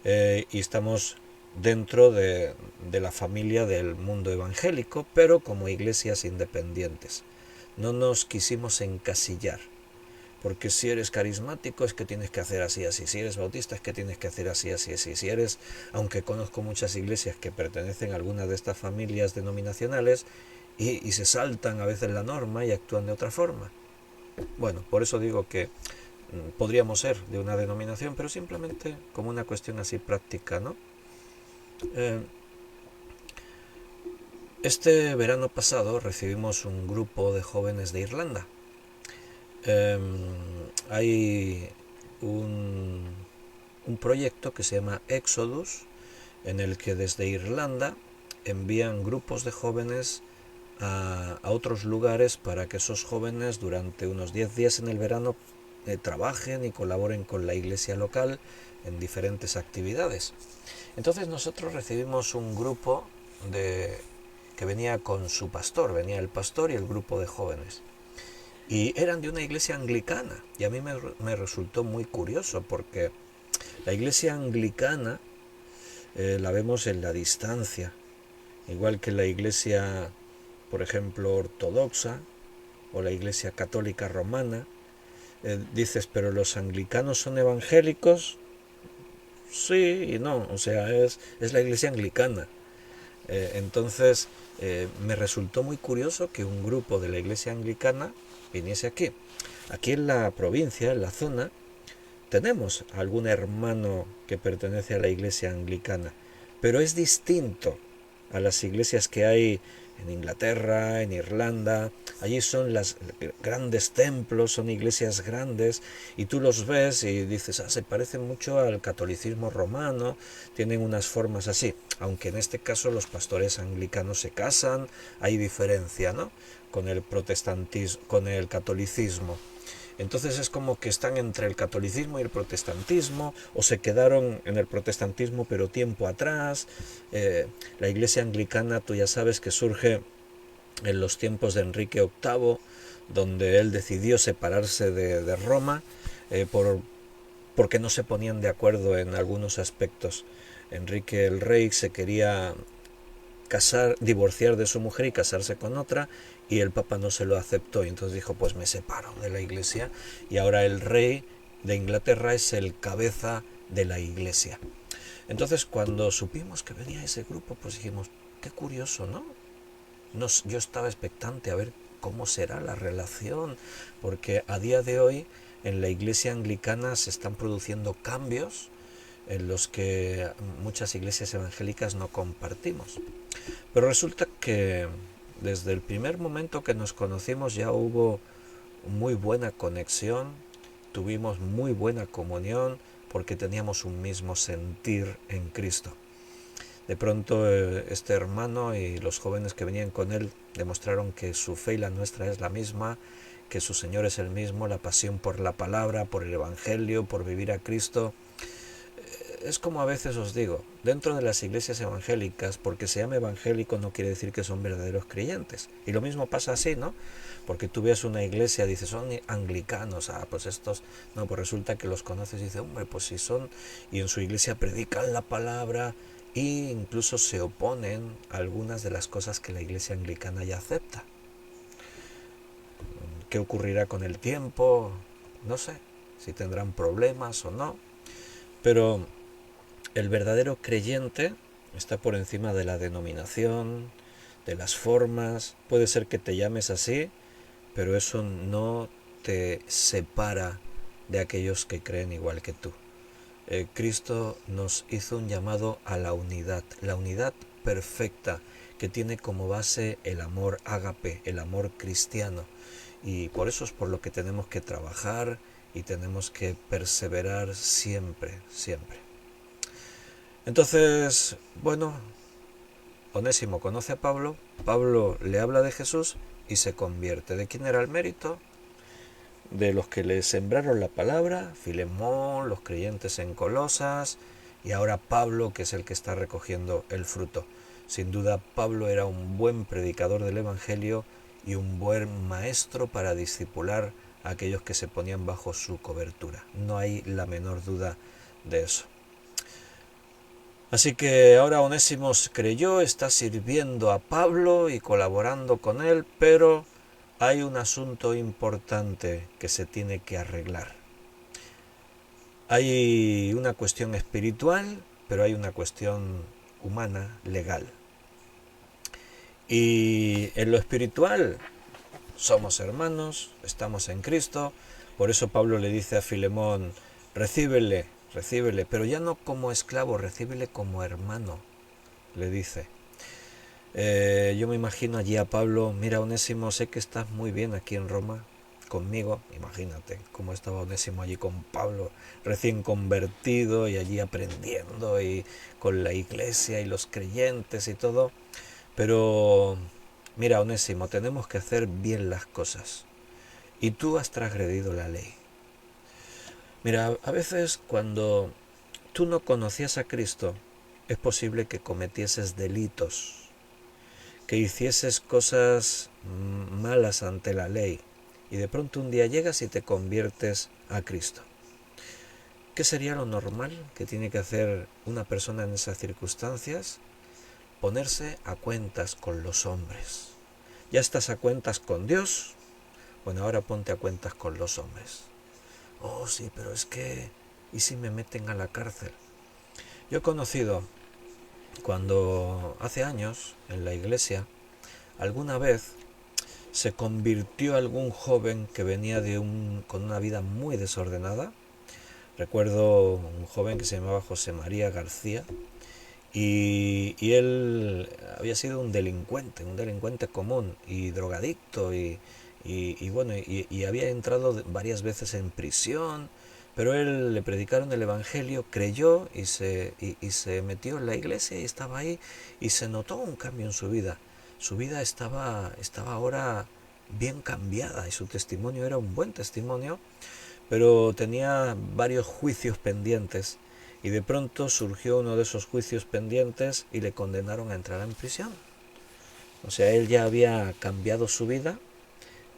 y estamos dentro de la familia del mundo evangélico, pero como iglesias independientes. No nos quisimos encasillar. Porque si eres carismático es que tienes que hacer así, así. Si eres bautista es que tienes que hacer así, así, así. Si eres, aunque conozco muchas iglesias que pertenecen a alguna de estas familias denominacionales y se saltan a veces la norma y actúan de otra forma. Bueno, por eso digo que podríamos ser de una denominación, pero simplemente como una cuestión así práctica, ¿no? Este verano pasado recibimos un grupo de jóvenes de Irlanda. Hay un proyecto que se llama Exodus, en el que desde Irlanda envían grupos de jóvenes a otros lugares para que esos jóvenes durante unos 10 días en el verano trabajen y colaboren con la iglesia local en diferentes actividades. Entonces nosotros recibimos un grupo que venía con su pastor, venía el pastor y el grupo de jóvenes. Y eran de una iglesia anglicana. Y a mí me resultó muy curioso porque la iglesia anglicana la vemos en la distancia. Igual que la iglesia, por ejemplo, ortodoxa o la iglesia católica romana. Dices, pero los anglicanos son evangélicos. sí y no, o sea, es la iglesia anglicana. Entonces, me resultó muy curioso que un grupo de la iglesia anglicana viniese aquí. Aquí en la provincia, en la zona, tenemos algún hermano que pertenece a la iglesia anglicana, pero es distinto a las iglesias que hay en Inglaterra, en Irlanda. Allí son las grandes templos, son iglesias grandes y tú los ves y dices, se parecen mucho al catolicismo romano, tienen unas formas así, aunque en este caso los pastores anglicanos se casan, hay diferencia, ¿no? Con el protestantismo, con el catolicismo. Entonces es como que están entre el catolicismo y el protestantismo, o se quedaron en el protestantismo pero tiempo atrás. La iglesia anglicana, tú ya sabes que surge en los tiempos de Enrique VIII, donde él decidió separarse de Roma porque no se ponían de acuerdo en algunos aspectos. Enrique el rey se quería divorciar de su mujer y casarse con otra, y el Papa no se lo aceptó y entonces dijo, pues me separo de la iglesia, y ahora el rey de Inglaterra es el cabeza de la iglesia. Entonces cuando supimos que venía ese grupo, pues dijimos, qué curioso, ¿no? Yo estaba expectante a ver cómo será la relación, porque a día de hoy en la iglesia anglicana se están produciendo cambios en los que muchas iglesias evangélicas no compartimos. Pero resulta que desde el primer momento que nos conocimos ya hubo muy buena conexión, tuvimos muy buena comunión porque teníamos un mismo sentir en Cristo. De pronto este hermano y los jóvenes que venían con él demostraron que su fe y la nuestra es la misma, que su Señor es el mismo, la pasión por la palabra, por el Evangelio, por vivir a Cristo. Es como a veces os digo, dentro de las iglesias evangélicas, porque se llama evangélico no quiere decir que son verdaderos creyentes. Y lo mismo pasa así, ¿no? Porque tú ves una iglesia, dices, son anglicanos, pues estos, no, pues resulta que los conoces y dices, hombre, pues si son, y en su iglesia predican la palabra e incluso se oponen a algunas de las cosas que la iglesia anglicana ya acepta. ¿Qué ocurrirá con el tiempo? No sé, si tendrán problemas o no, pero el verdadero creyente está por encima de la denominación, de las formas. Puede ser que te llames así, pero eso no te separa de aquellos que creen igual que tú. Cristo nos hizo un llamado a la unidad perfecta, que tiene como base el amor ágape, el amor cristiano. Y por eso es por lo que tenemos que trabajar y tenemos que perseverar siempre, siempre. Entonces, bueno, Onésimo conoce a Pablo, Pablo le habla de Jesús y se convierte. ¿De quién era el mérito? De los que le sembraron la palabra, Filemón, los creyentes en Colosas, y ahora Pablo, que es el que está recogiendo el fruto. Sin duda, Pablo era un buen predicador del Evangelio y un buen maestro para discipular a aquellos que se ponían bajo su cobertura. No hay la menor duda de eso. Así que ahora Onésimo creyó, está sirviendo a Pablo y colaborando con él, pero hay un asunto importante que se tiene que arreglar. Hay una cuestión espiritual, pero hay una cuestión humana, legal. Y en lo espiritual somos hermanos, estamos en Cristo, por eso Pablo le dice a Filemón, recíbele, pero ya no como esclavo, recíbele como hermano, le dice. Yo me imagino allí a Pablo, mira Onésimo, sé que estás muy bien aquí en Roma conmigo, imagínate cómo estaba Onésimo allí con Pablo, recién convertido y allí aprendiendo y con la iglesia y los creyentes y todo, pero mira Onésimo, tenemos que hacer bien las cosas y tú has transgredido la ley. Mira, a veces cuando tú no conocías a Cristo, es posible que cometieses delitos, que hicieses cosas malas ante la ley, y de pronto un día llegas y te conviertes a Cristo. ¿Qué sería lo normal que tiene que hacer una persona en esas circunstancias? Ponerse a cuentas con los hombres. Ya estás a cuentas con Dios, bueno, ahora ponte a cuentas con los hombres. Oh, sí, pero es que, ¿y si me meten a la cárcel? Yo he conocido cuando hace años en la iglesia, alguna vez se convirtió algún joven que venía con una vida muy desordenada. Recuerdo un joven que se llamaba José María García y él había sido un delincuente común y drogadicto y bueno, y había entrado varias veces en prisión, pero él le predicaron el Evangelio, creyó y se metió en la iglesia y estaba ahí y se notó un cambio en su vida. Su vida estaba ahora bien cambiada y su testimonio era un buen testimonio, pero tenía varios juicios pendientes y de pronto surgió uno de esos juicios pendientes y le condenaron a entrar en prisión. O sea, él ya había cambiado su vida,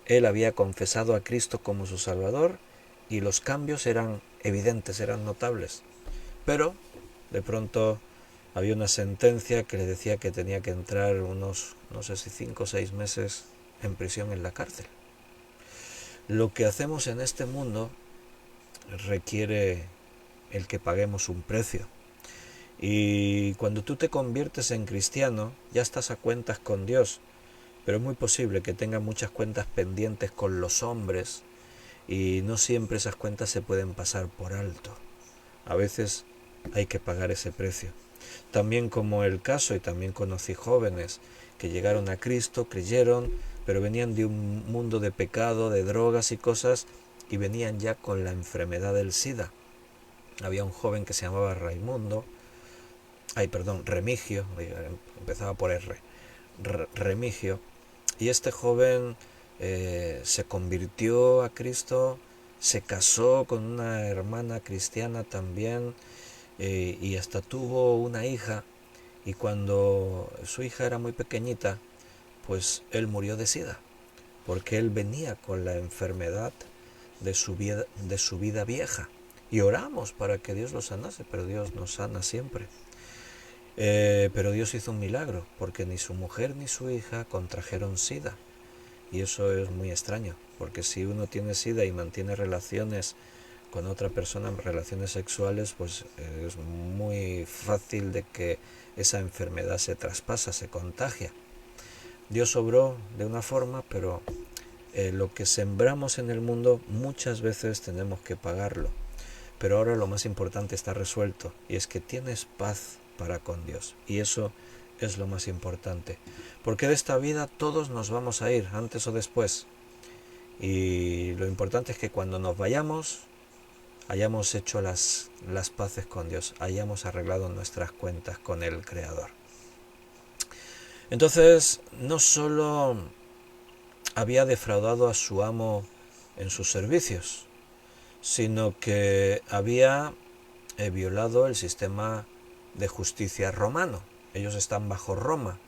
él había confesado a Cristo como su Salvador y los cambios eran evidentes, eran notables. Pero de pronto había una sentencia que le decía que tenía que entrar unos, no sé si 5 o 6 meses en prisión en la cárcel. Lo que hacemos en este mundo requiere el que paguemos un precio. Y cuando tú te conviertes en cristiano, ya estás a cuentas con Dios, pero es muy posible que tengas muchas cuentas pendientes con los hombres y no siempre esas cuentas se pueden pasar por alto. A veces hay que pagar ese precio. También como el caso, y también conocí jóvenes que llegaron a Cristo, creyeron, pero venían de un mundo de pecado, de drogas y cosas, y venían ya con la enfermedad del SIDA. Había un joven que se llamaba Remigio, empezaba por Remigio, y este joven se convirtió a Cristo, se casó con una hermana cristiana también, y hasta tuvo una hija, y cuando su hija era muy pequeñita, pues él murió de SIDA, porque él venía con la enfermedad de su vida vieja. Y oramos para que Dios lo sanase, pero Dios nos sana siempre. Pero Dios hizo un milagro, porque ni su mujer ni su hija contrajeron SIDA. Y eso es muy extraño, porque si uno tiene SIDA y mantiene relaciones con otra persona, relaciones sexuales, pues es muy fácil de que esa enfermedad se traspasa, se contagia. Dios obró de una forma, pero lo que sembramos en el mundo muchas veces tenemos que pagarlo. Pero ahora lo más importante está resuelto, y es que tienes paz para con Dios, y eso es lo más importante, porque de esta vida todos nos vamos a ir antes o después, y lo importante es que cuando nos vayamos hayamos hecho las paces con Dios, hayamos arreglado nuestras cuentas con el Creador. Entonces, no solo había defraudado a su amo en sus servicios, sino que había violado el sistema de justicia romano. Ellos están bajo Roma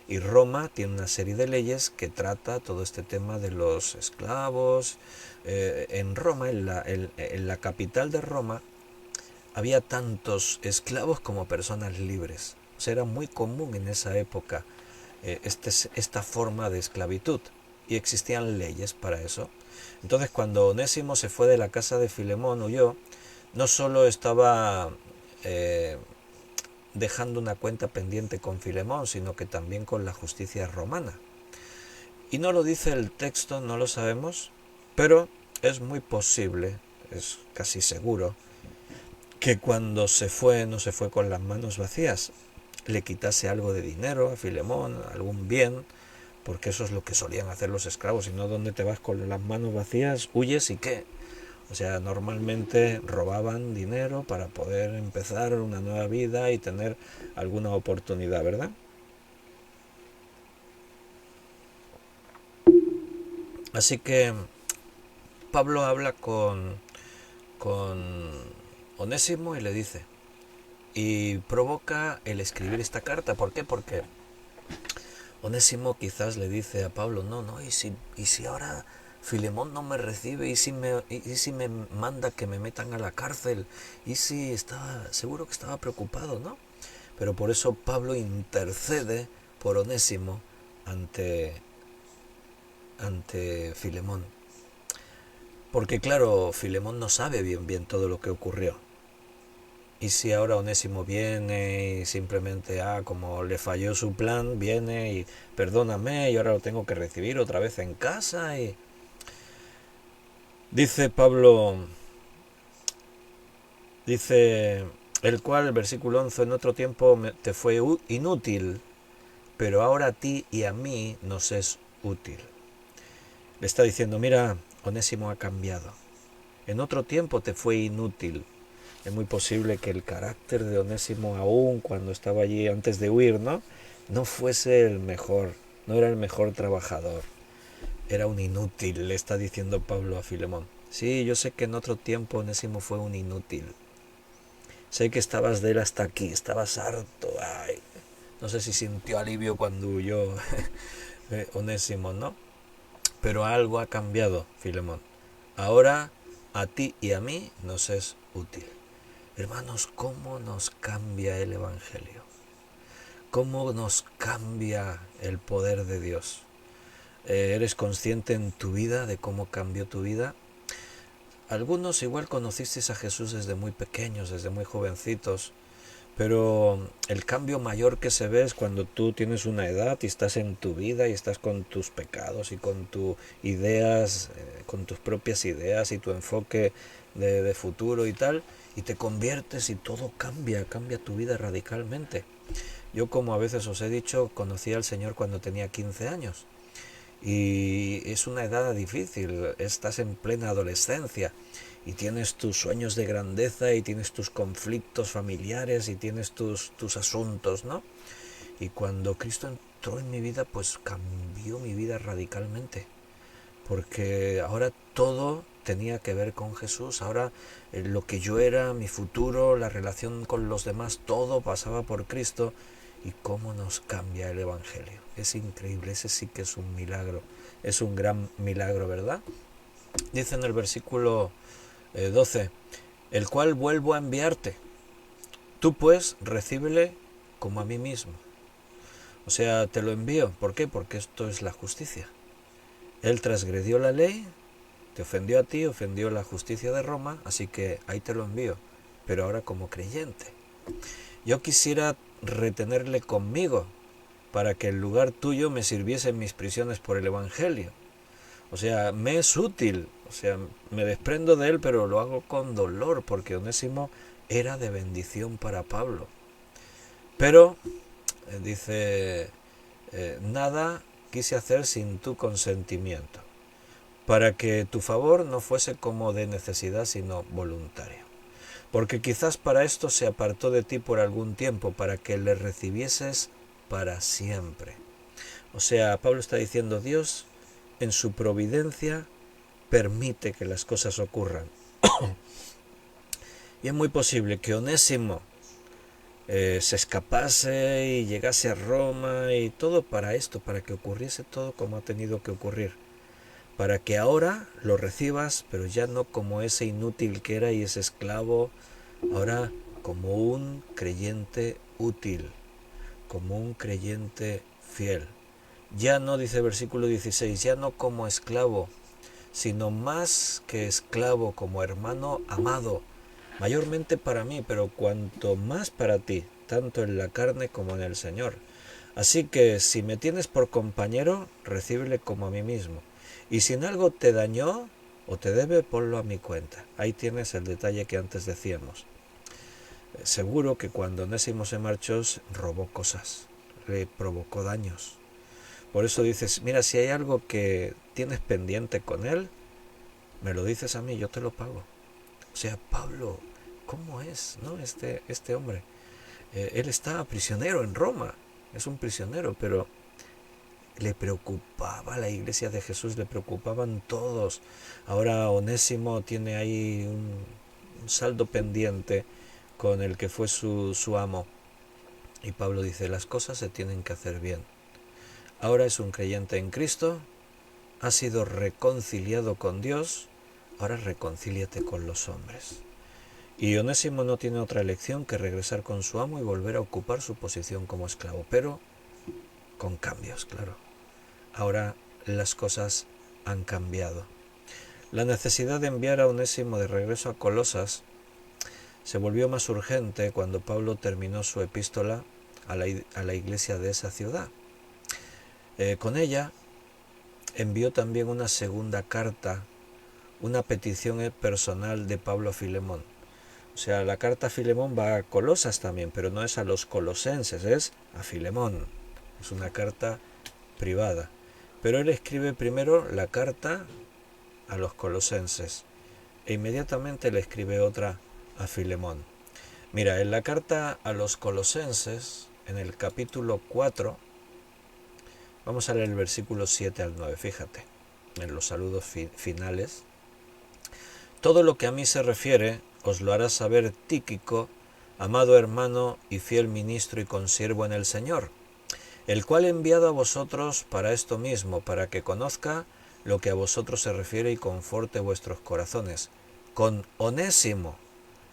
y Roma tiene una serie de leyes que trata todo este tema de los esclavos. En Roma, en la capital de Roma, había tantos esclavos como personas libres. O sea, era muy común en esa época esta forma de esclavitud, y existían leyes para eso. Entonces, cuando Onésimo se fue de la casa de Filemón, huyó, no solo estaba dejando una cuenta pendiente con Filemón, sino que también con la justicia romana. Y no lo dice el texto, no lo sabemos, pero es muy posible, es casi seguro, que cuando se fue no se fue con las manos vacías, le quitase algo de dinero a Filemón, algún bien, porque eso es lo que solían hacer los esclavos, y no, ¿dónde te vas con las manos vacías? ¿Huyes y qué? O sea, normalmente robaban dinero para poder empezar una nueva vida y tener alguna oportunidad, ¿verdad? Así que Pablo habla con Onésimo y le dice, y provoca el escribir esta carta. ¿Por qué? Porque Onésimo quizás le dice a Pablo, no, ¿y si ahora Filemón no me recibe? ¿Y si me manda que me metan a la cárcel? ¿Y si estaba, seguro que estaba preocupado, ¿no? Pero por eso Pablo intercede por Onésimo ante Filemón. Porque claro, Filemón no sabe bien todo lo que ocurrió. Y si ahora Onésimo viene y simplemente, como le falló su plan, viene y perdóname y ahora lo tengo que recibir otra vez en casa. Y dice Pablo, dice el cual, el versículo 11, en otro tiempo te fue inútil, pero ahora a ti y a mí nos es útil. Le está diciendo, mira, Onésimo ha cambiado. En otro tiempo te fue inútil. Es muy posible que el carácter de Onésimo, aún cuando estaba allí antes de huir, no fuese el mejor, no era el mejor trabajador. Era un inútil, le está diciendo Pablo a Filemón. Sí, yo sé que en otro tiempo Onésimo fue un inútil. Sé que estabas de él hasta aquí, estabas harto. Ay, no sé si sintió alivio cuando huyó Onésimo, ¿no? Pero algo ha cambiado, Filemón. Ahora a ti y a mí nos es útil. Hermanos, ¿cómo nos cambia el Evangelio? ¿Cómo nos cambia el poder de Dios? ¿Eres consciente en tu vida de cómo cambió tu vida? Algunos igual conocisteis a Jesús desde muy pequeños, desde muy jovencitos, pero el cambio mayor que se ve es cuando tú tienes una edad y estás en tu vida y estás con tus pecados y con tus ideas, con tus propias ideas y tu enfoque de futuro y tal, y te conviertes y todo cambia, cambia tu vida radicalmente. Yo, como a veces os he dicho, conocí al Señor cuando tenía 15 años y es una edad difícil, estás en plena adolescencia y tienes tus sueños de grandeza y tienes tus conflictos familiares y tienes tus asuntos, ¿no? Y cuando Cristo entró en mi vida, pues cambió mi vida radicalmente, porque ahora todo tenía que ver con Jesús, ahora lo que yo era, mi futuro, la relación con los demás, todo pasaba por Cristo. Y cómo nos cambia el Evangelio. Es increíble, ese sí que es un milagro, es un gran milagro, ¿verdad? Dice en el versículo 12, el cual vuelvo a enviarte. Tú pues recíbele como a mí mismo. O sea, te lo envío. ¿Por qué? Porque esto es la justicia. Él transgredió la ley, te ofendió a ti, ofendió la justicia de Roma, así que ahí te lo envío. Pero ahora como creyente. Yo quisiera retenerle conmigo para que en lugar tuyo me sirviese en mis prisiones por el Evangelio. O sea, me es útil, o sea, me desprendo de él, pero lo hago con dolor, porque Onésimo era de bendición para Pablo. Pero, dice, nada quise hacer sin tu consentimiento, para que tu favor no fuese como de necesidad, sino voluntario. Porque quizás para esto se apartó de ti por algún tiempo, para que le recibieses para siempre. O sea, Pablo está diciendo, Dios en su providencia permite que las cosas ocurran. Y es muy posible que Onésimo se escapase y llegase a Roma y todo para esto, para que ocurriese todo como ha tenido que ocurrir. Para que ahora lo recibas, pero ya no como ese inútil que era y ese esclavo, ahora como un creyente útil, como un creyente fiel. Ya no, dice versículo 16, ya no como esclavo, sino más que esclavo, como hermano amado, mayormente para mí, pero cuanto más para ti, tanto en la carne como en el Señor. Así que si me tienes por compañero, recíbele como a mí mismo. Y si en algo te dañó o te debe, ponlo a mi cuenta. Ahí tienes el detalle que antes decíamos. Seguro que cuando Onésimo se marchó, robó cosas, le provocó daños. Por eso dices, mira, si hay algo que tienes pendiente con él, me lo dices a mí, yo te lo pago. O sea, Pablo, ¿cómo es, no? Este hombre. Él está prisionero en Roma, es un prisionero, pero le preocupaba la iglesia de Jesús, le preocupaban todos. Ahora Onésimo tiene ahí un saldo pendiente con el que fue su amo. Y Pablo dice, las cosas se tienen que hacer bien. Ahora es un creyente en Cristo, ha sido reconciliado con Dios, ahora reconcíliate con los hombres. Y Onésimo no tiene otra elección que regresar con su amo y volver a ocupar su posición como esclavo, pero con cambios, claro. Ahora las cosas han cambiado. La necesidad de enviar a Onésimo de regreso a Colosas se volvió más urgente cuando Pablo terminó su epístola a la iglesia de esa ciudad. Con ella envió también una segunda carta, una petición personal de Pablo a Filemón. O sea, la carta a Filemón va a Colosas también, pero no es a los colosenses, es a Filemón. Es una carta privada. Pero él escribe primero la carta a los colosenses e inmediatamente le escribe otra a Filemón. Mira, en la carta a los colosenses, en el capítulo 4, vamos a leer el versículo 7 al 9, fíjate, en los saludos finales. Todo lo que a mí se refiere os lo hará saber Tíquico, amado hermano y fiel ministro y consiervo en el Señor, el cual he enviado a vosotros para esto mismo, para que conozca lo que a vosotros se refiere y conforte vuestros corazones, con Onésimo,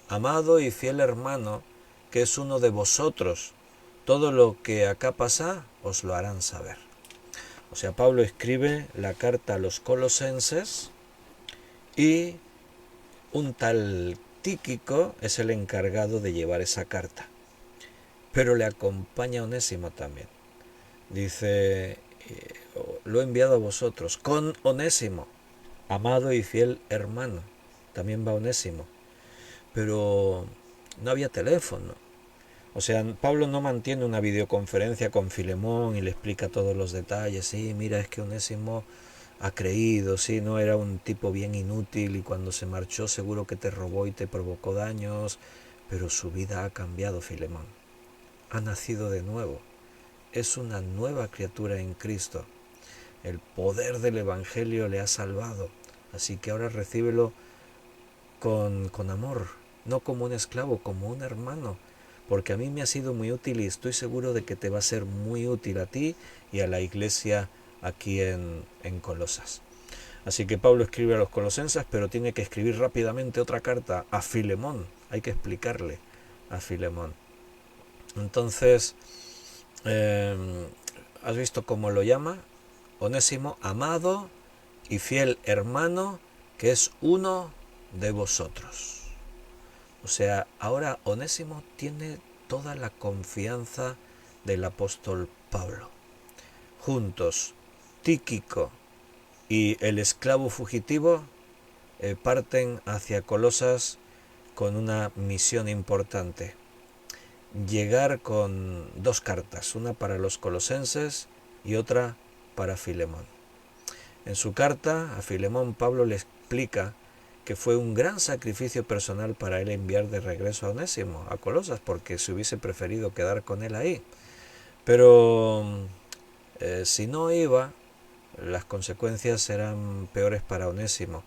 amado y fiel hermano, que es uno de vosotros. Todo lo que acá pasa os lo harán saber. O sea, Pablo escribe la carta a los colosenses y un tal Tíquico es el encargado de llevar esa carta. Pero le acompaña Onésimo también. Dice, lo he enviado a vosotros con Onésimo, amado y fiel hermano. También va Onésimo. Pero no había teléfono. O sea, Pablo no mantiene una videoconferencia con Filemón y le explica todos los detalles. Sí, mira, es que Onésimo ha creído, sí, no era un tipo bien inútil y cuando se marchó seguro que te robó y te provocó daños, pero su vida ha cambiado, Filemón. Ha nacido de nuevo. Es una nueva criatura en Cristo. El poder del Evangelio le ha salvado. Así que ahora recíbelo con amor, no como un esclavo, como un hermano. Porque a mí me ha sido muy útil y estoy seguro de que te va a ser muy útil a ti y a la iglesia aquí en Colosas. Así que Pablo escribe a los colosenses, pero tiene que escribir rápidamente otra carta a Filemón. Hay que explicarle a Filemón. Entonces, ¿has visto cómo lo llama? Onésimo, amado y fiel hermano, que es uno de vosotros. O sea, ahora Onésimo tiene toda la confianza del apóstol Pablo. Juntos, Tíquico y el esclavo fugitivo parten hacia Colosas con una misión importante. Llegar con dos cartas, una para los colosenses y otra para Filemón. En su carta a Filemón, Pablo le explica que fue un gran sacrificio personal para él enviar de regreso a Onésimo, a Colosas, porque se hubiese preferido quedar con él ahí. Pero si no iba, las consecuencias eran peores para Onésimo,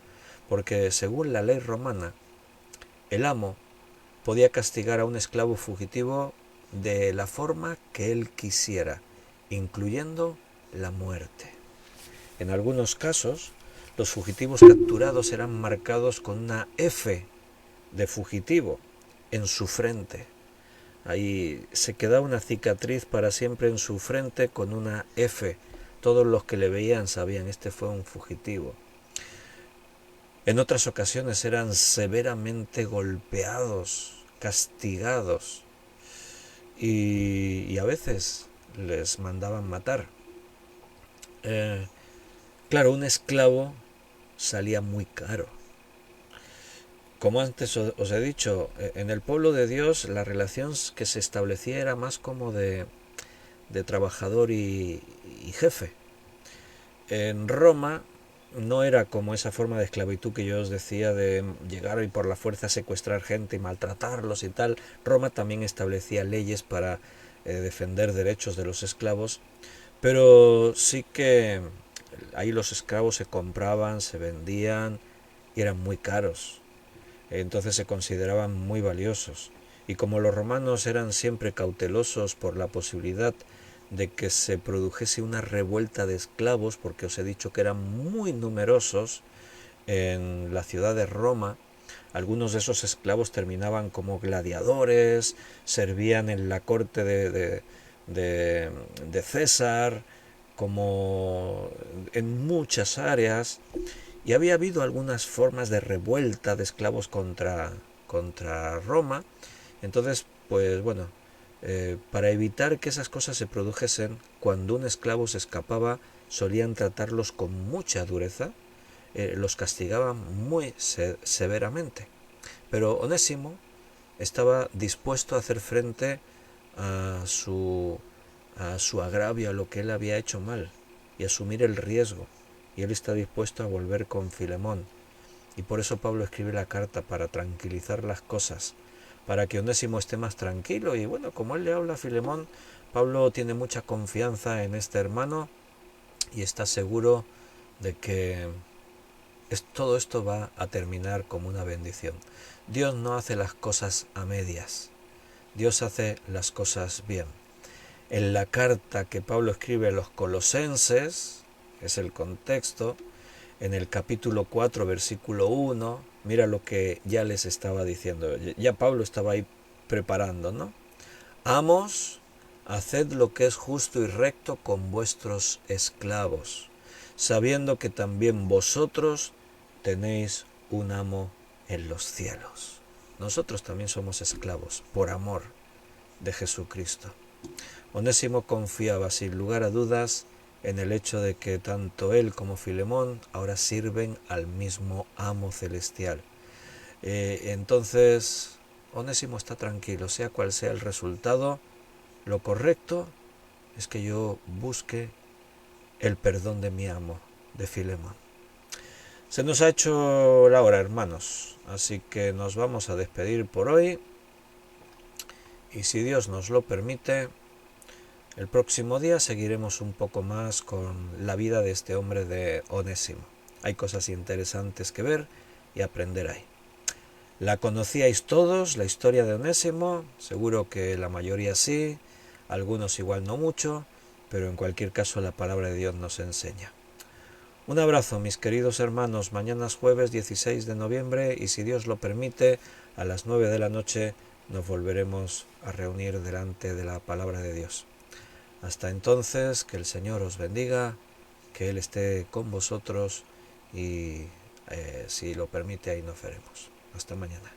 porque según la ley romana, el amo podía castigar a un esclavo fugitivo de la forma que él quisiera, incluyendo la muerte. En algunos casos, los fugitivos capturados eran marcados con una F de fugitivo en su frente. Ahí se quedaba una cicatriz para siempre en su frente con una F. Todos los que le veían sabían, este fue un fugitivo. En otras ocasiones eran severamente golpeados, castigados y a veces les mandaban matar. Claro, un esclavo salía muy caro. Como antes os he dicho, en el pueblo de Dios la relación que se establecía era más como de trabajador y jefe. En Roma no era como esa forma de esclavitud que yo os decía de llegar y por la fuerza secuestrar gente y maltratarlos y tal. Roma también establecía leyes para defender derechos de los esclavos, pero sí que ahí los esclavos se compraban, se vendían y eran muy caros. Entonces se consideraban muy valiosos. Y como los romanos eran siempre cautelosos por la posibilidad de que se produjese una revuelta de esclavos, porque os he dicho que eran muy numerosos en la ciudad de Roma, algunos de esos esclavos terminaban como gladiadores, servían en la corte de César, como en muchas áreas, y había habido algunas formas de revuelta de esclavos contra contra Roma. Entonces, pues bueno, para evitar que esas cosas se produjesen, cuando un esclavo se escapaba, solían tratarlos con mucha dureza, los castigaban muy severamente. Pero Onésimo estaba dispuesto a hacer frente a su agravio, a lo que él había hecho mal, y asumir el riesgo. Y él está dispuesto a volver con Filemón. Y por eso Pablo escribe la carta, para tranquilizar las cosas, para que Onésimo esté más tranquilo. Y bueno, como él le habla a Filemón, Pablo tiene mucha confianza en este hermano y está seguro de que todo esto va a terminar como una bendición. Dios no hace las cosas a medias, Dios hace las cosas bien. En la carta que Pablo escribe a los colosenses, es el contexto, en el capítulo 4, versículo 1, mira lo que ya les estaba diciendo. Ya Pablo estaba ahí preparando, ¿no? Amos, haced lo que es justo y recto con vuestros esclavos, sabiendo que también vosotros tenéis un amo en los cielos. Nosotros también somos esclavos, por amor de Jesucristo. Onésimo confiaba sin lugar a dudas en el hecho de que tanto él como Filemón ahora sirven al mismo amo celestial. Entonces, Onésimo está tranquilo, sea cual sea el resultado. Lo correcto es que yo busque el perdón de mi amo, de Filemón. Se nos ha hecho la hora, hermanos, así que nos vamos a despedir por hoy. Y si Dios nos lo permite, el próximo día seguiremos un poco más con la vida de este hombre de Onésimo. Hay cosas interesantes que ver y aprender ahí. La conocíais todos, la historia de Onésimo, seguro que la mayoría sí, algunos igual no mucho, pero en cualquier caso la palabra de Dios nos enseña. Un abrazo, mis queridos hermanos. Mañana es jueves 16 de noviembre y si Dios lo permite, a las 9 de la noche nos volveremos a reunir delante de la palabra de Dios. Hasta entonces, que el Señor os bendiga, que Él esté con vosotros y si lo permite ahí nos veremos. Hasta mañana.